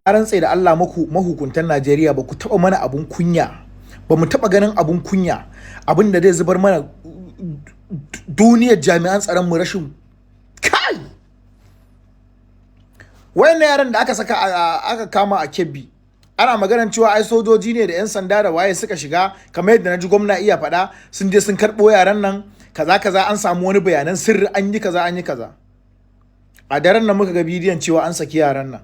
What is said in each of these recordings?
rantse da Allah mahukuntan Najeriya ba ku taba mana abun kunya, ba mu taba ganin abun kunya, abin da zai zubar mana duniyar jami'an tsaron mu rashin kai. Wayannan yaran da aka saka aka kama a Kebbi, ana maganar cewa ai sojoji ne da 'yan sanda da waye suka shiga, kamar yadda naji gwamna iya faɗa, sun je sun karɓo yaran nan kaza kaza, an samu wani bayanan sirri, an yi kaza an yi kaza. A daren nan muka ga bidiyon cewa an saki yaran nan,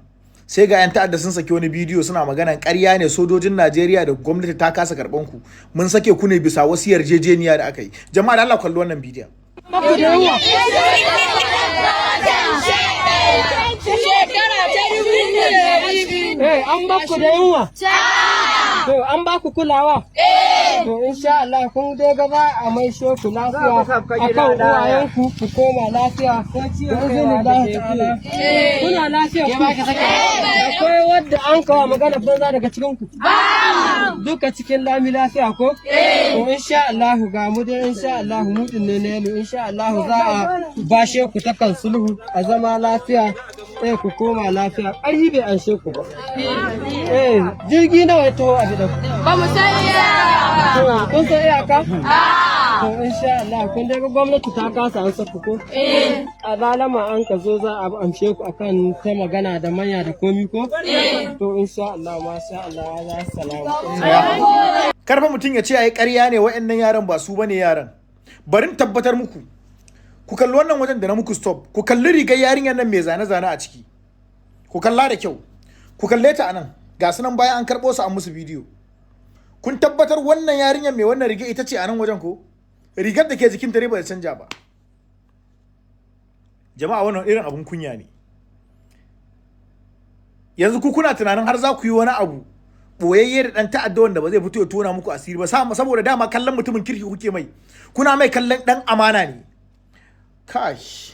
sai ga 'yan ta'adda sun saki wani bidiyo suna maganan ƙarya ne, sojojin Najeriya da gwamnati ta kasa karɓan ku, mun sake ku ne bisa wasu yarjejeniya da aka yi. Jama'a da Allah kalli wannan bidiyon. An ba ku da yunwa? To an ba ku kulawa? To insha Allah kun dai gaba a mai ku lafiya akan uwayenku ku koma lafiya. Kuna lafiya ku? Akwai wadda an kawo magana banza daga cikin ku? Duka cikin lami lafiya ko? To insha Allah ga mu dai insha Allah mu din ne ne insha Allah za a bashe ku ta kan sulhu a zama lafiya. Ku koma lafiya. Ƙarfi bai anshe ku ba. Jirgi nawa ya taho a gidan? Ba mu san iyaka. Kun san iyaka? To insha Allah kun daga gwamnati ta kasa an saka ko? A zalama an ka zo za a amshe ku akan ta magana da manya da komi ko? To insha Allah masha Allah za salamu. Karfa mutum ya ce ai ƙarya ne waɗannan yaran ba su bane yaran. Barin tabbatar muku. Ku kalli wannan wajen da na muku stop. Ku kalli rigar yarinyar nan mai zane-zane a ciki. Ku kalla da kyau. Ku kalle ta anan. Ga su nan bayan an karɓo su an musu bidiyo. Kun tabbatar wannan yarinyar mai wannan riga ita ce a nan wajen ko? Rigar da ke jikin ta ba da canja ba. Jama'a wannan irin abun kunya ne. Yanzu ku kuna tunanin har za ku yi wani abu boyayye da dan ta'adda wanda ba zai fito ya tona muku asiri ba, saboda dama kallon mutumin kirki kuke mai. Kuna mai kallon dan amana ne. Kash.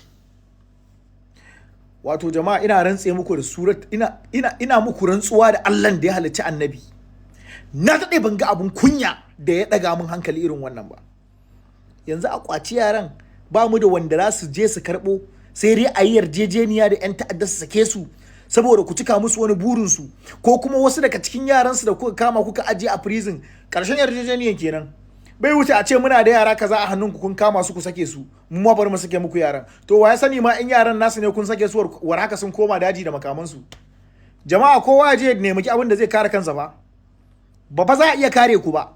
Wato jama'a ina rantse muku da surat ina muku rantsuwa da Allah da ya halicci annabi. Na daɗe ban ga abun kunya da ya ɗaga min hankali irin wannan ba. Yanzu a kwaci yaran ba mu da wanda za su je su karɓo, sai dai a yi yarjejeniya da 'yan ta'adda su sake su saboda ku cika musu wani burinsu, ko kuma wasu daga cikin yaransu da kuka kama kuka ajiye a prison. Ƙarshen yarjejeniyan kenan. Bai wuce a ce muna da yara kaza a hannunku kun kama su ku sake su, mu ma bari mu sake muku yaran. To wa ya sani ma in yaran nasu ne kun sake su war haka sun koma daji da makamansu. Jama'a kowa ya je ya nemi abin da zai kare kansa ba. Ba za a iya kare ku ba.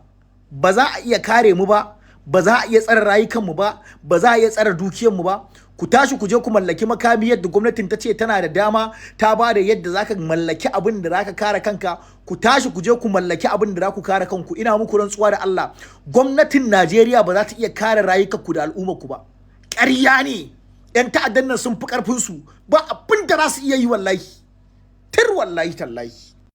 Ba za a iya kare mu ba. Ba za a iya tsare rayukanmu ba. Ba za a iya tsare dukiyarmu ba. Ku tashi ku je ku mallaki makami yadda gwamnatin ta ce tana da dama, ta ba da yadda zaka mallaki abin da zaka kare kanka. Ku tashi ku je ku mallaki abin da za ku kare kanku. Ina muku rantsuwa da Allah, gwamnatin Najeriya ba za ta iya kare rayukanku da al'ummarku ba. Ƙarya ne. 'Yan ta'addan nan sun fi ƙarfin su, ba abin da za su iya yi wallahi. Tir wallahi tallahi.